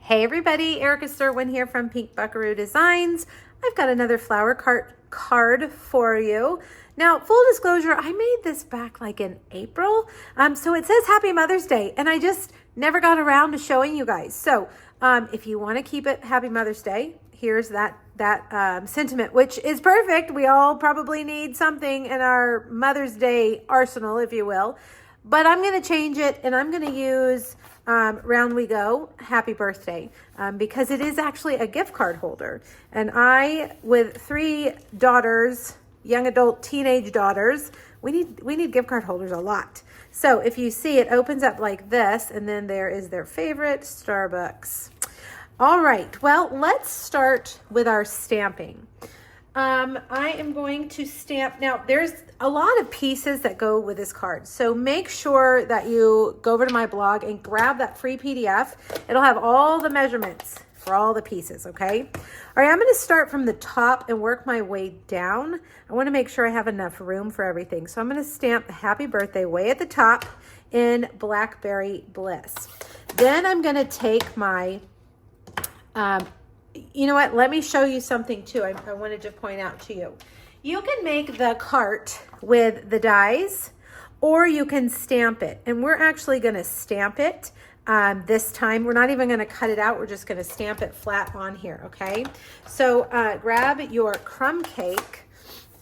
Hey everybody, Erica Sturwin here from Pink Buckaroo Designs. I've got another flower card for you. Now, full disclosure, I made this back like in April. So it says Happy Mother's Day, and I just never got around to showing you guys. So if you want to keep it Happy Mother's Day, here's that sentiment, which is perfect. We all probably need something in our Mother's Day arsenal, if you will. But I'm going to change it, and I'm going to use Round We Go, Happy Birthday, because it is actually a gift card holder. And I, with 3 daughters, young adult teenage daughters, we need gift card holders a lot. So if you see, it opens up like this, and then there is their favorite Starbucks. All right, well, let's start with our stamping. I am going to stamp. Now, there's a lot of pieces that go with this card. So make sure that you go over to my blog and grab that free PDF. It'll have all the measurements for all the pieces, okay? All right, I'm going to start from the top and work my way down. I want to make sure I have enough room for everything. So I'm going to stamp the Happy Birthday way at the top in Blackberry Bliss. Then I'm going to take my... you know what? Let me show you something too. I wanted to point out to you. You can make the cart with the dies, or you can stamp it. And we're actually going to stamp it this time. We're not even going to cut it out. We're just going to stamp it flat on here, okay? So grab your crumb cake.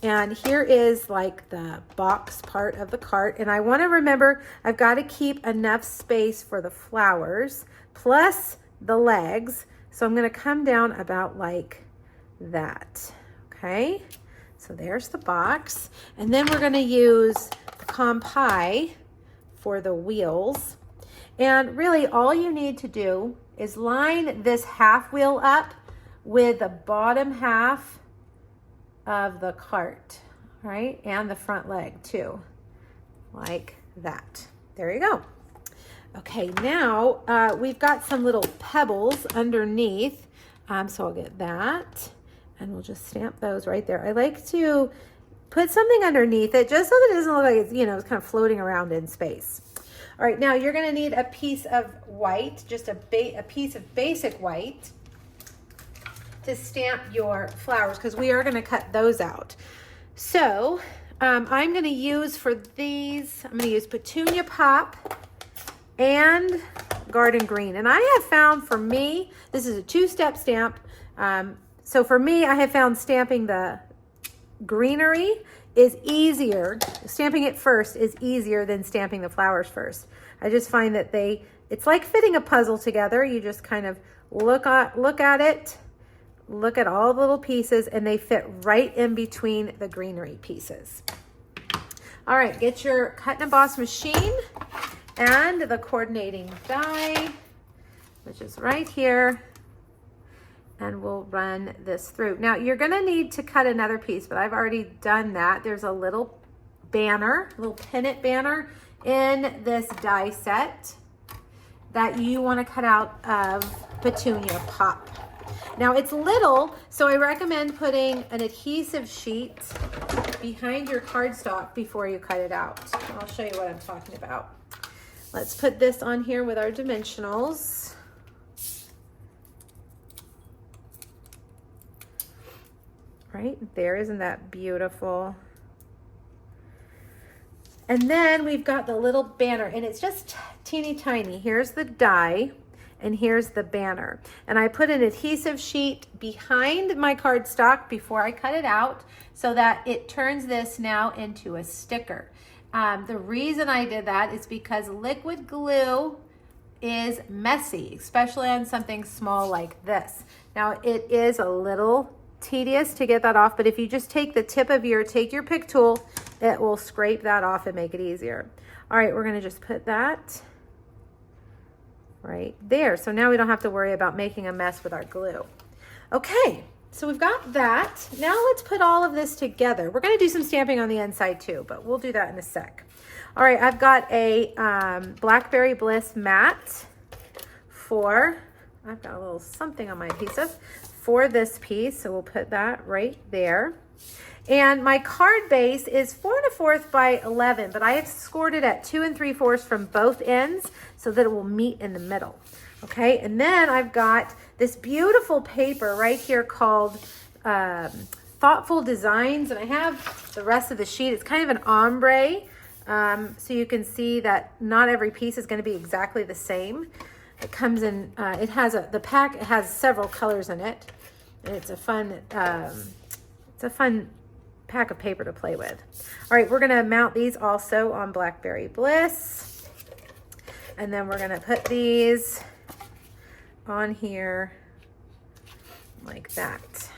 And here is like the box part of the cart. And I want to remember, I've got to keep enough space for the flowers plus the legs. So I'm going to come down about like that, okay? So there's the box. And then we're going to use the compi for the wheels. And really all you need to do is line this half wheel up with the bottom half of the cart, right? And the front leg too, like that. There you go. Okay, now we've got some little pebbles underneath, so I'll get that, and we'll just stamp those right there. I like to put something underneath it just so that it doesn't look like it's, you know, it's kind of floating around in space. All right, now you're going to need a piece of white, just a piece of basic white to stamp your flowers, because we are going to cut those out. So I'm going to use for these, I'm going to use Petunia Pop and Garden Green. And I have found, for me, this is a 2-step stamp. So for me, I have found stamping the greenery is easier. Stamping it first is easier than stamping the flowers first. I just find that it's like fitting a puzzle together. You just kind of look at it, look at all the little pieces, and they fit right in between the greenery pieces. All right, get your cut and emboss machine and the coordinating die, which is right here, and we'll run this through. Now you're gonna need to cut another piece, but I've already done that. There's a little banner, a little pennant banner in this die set that you wanna cut out of Petunia Pop. Now it's little, so I recommend putting an adhesive sheet behind your cardstock before you cut it out. I'll show you what I'm talking about. Let's put this on here with our dimensionals. Right there, isn't that beautiful? And then we've got the little banner, and it's just teeny tiny. Here's the die, and here's the banner. And I put an adhesive sheet behind my cardstock before I cut it out so that it turns this now into a sticker. The reason I did that is because liquid glue is messy, especially on something small like this. Now it is a little tedious to get that off, but if you just take the tip of take your pick tool, it will scrape that off and make it easier. All right, we're gonna just put that right there. So now we don't have to worry about making a mess with our glue. Okay. So we've got that. Now let's put all of this together. We're going to do some stamping on the inside too, but we'll do that in a sec. All right, I've got a Blackberry Bliss mat I've got a little something on my adhesive for this piece. So we'll put that right there. And my card base is 4 1/4 by 11, but I have scored it at 2 3/4 from both ends so that it will meet in the middle. Okay, and then I've got this beautiful paper right here called Thoughtful Designs, and I have the rest of the sheet. It's kind of an ombre, so you can see that not every piece is going to be exactly the same. It comes in, it has the pack has several colors in it, and it's a fun pack of paper to play with. All right, we're going to mount these also on Blackberry Bliss, and then we're going to put these on here like that.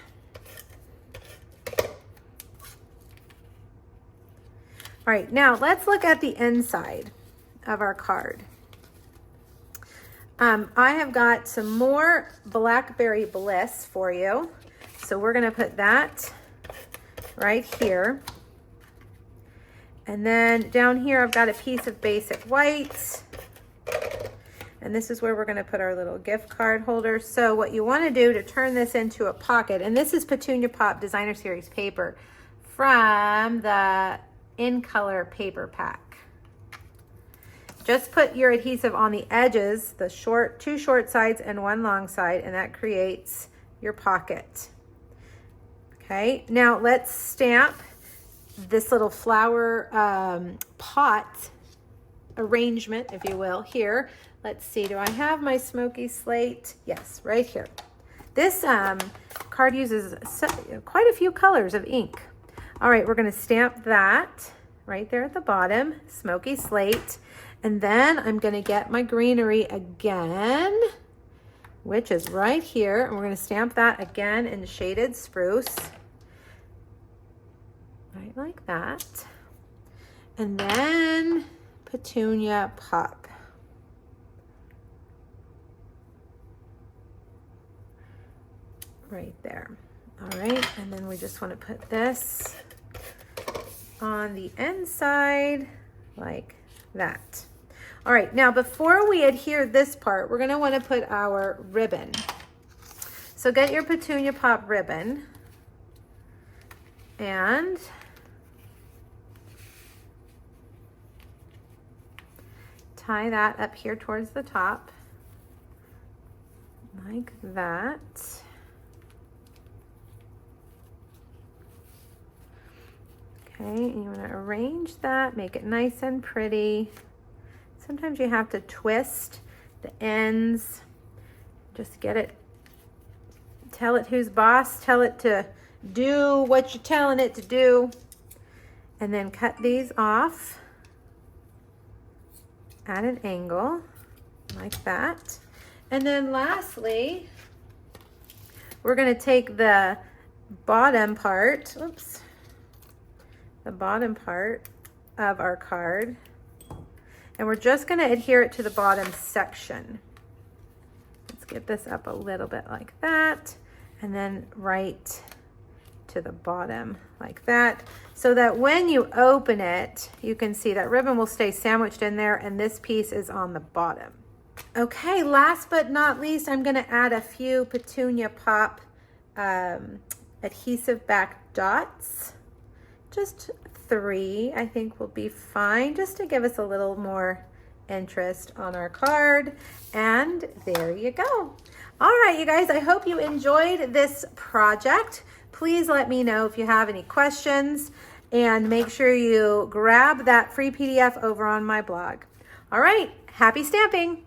All right, now let's look at the inside of our card. I have got some more Blackberry Bliss for you. So we're gonna put that right here. And then down here, I've got a piece of basic white. And this is where we're gonna put our little gift card holder. So what you wanna do to turn this into a pocket, and this is Petunia Pop Designer Series paper from the In Color paper pack. Just put your adhesive on the edges, the two short sides and one long side, and that creates your pocket. Okay, now let's stamp this little flower pot arrangement, if you will, here. Let's see, do I have my smoky slate? Yes, right here. This card uses quite a few colors of ink. All right, we're gonna stamp that right there at the bottom, smoky slate. And then I'm gonna get my greenery again, which is right here. And we're gonna stamp that again in shaded spruce. Right like that. And then Petunia Pop. Right there. All right, and then we just wanna put this on the inside like that. All right, now before we adhere this part, we're gonna wanna put our ribbon. So get your Petunia Pop ribbon and tie that up here towards the top, like that. Okay, and you wanna arrange that, make it nice and pretty. Sometimes you have to twist the ends, just get it, tell it who's boss, tell it to do what you're telling it to do, and then cut these off at an angle like that. And then lastly, we're gonna take the bottom part, the bottom part of our card, and we're just gonna adhere it to the bottom section. Let's get this up a little bit like that, and then right to the bottom like that, so that when you open it, you can see that ribbon will stay sandwiched in there and this piece is on the bottom. Okay, last but not least, I'm gonna add a few Petunia Pop adhesive back dots. Just 3, I think, will be fine, just to give us a little more interest on our card. And there you go. All right, you guys, I hope you enjoyed this project. Please let me know if you have any questions, and make sure you grab that free PDF over on my blog. All right, happy stamping.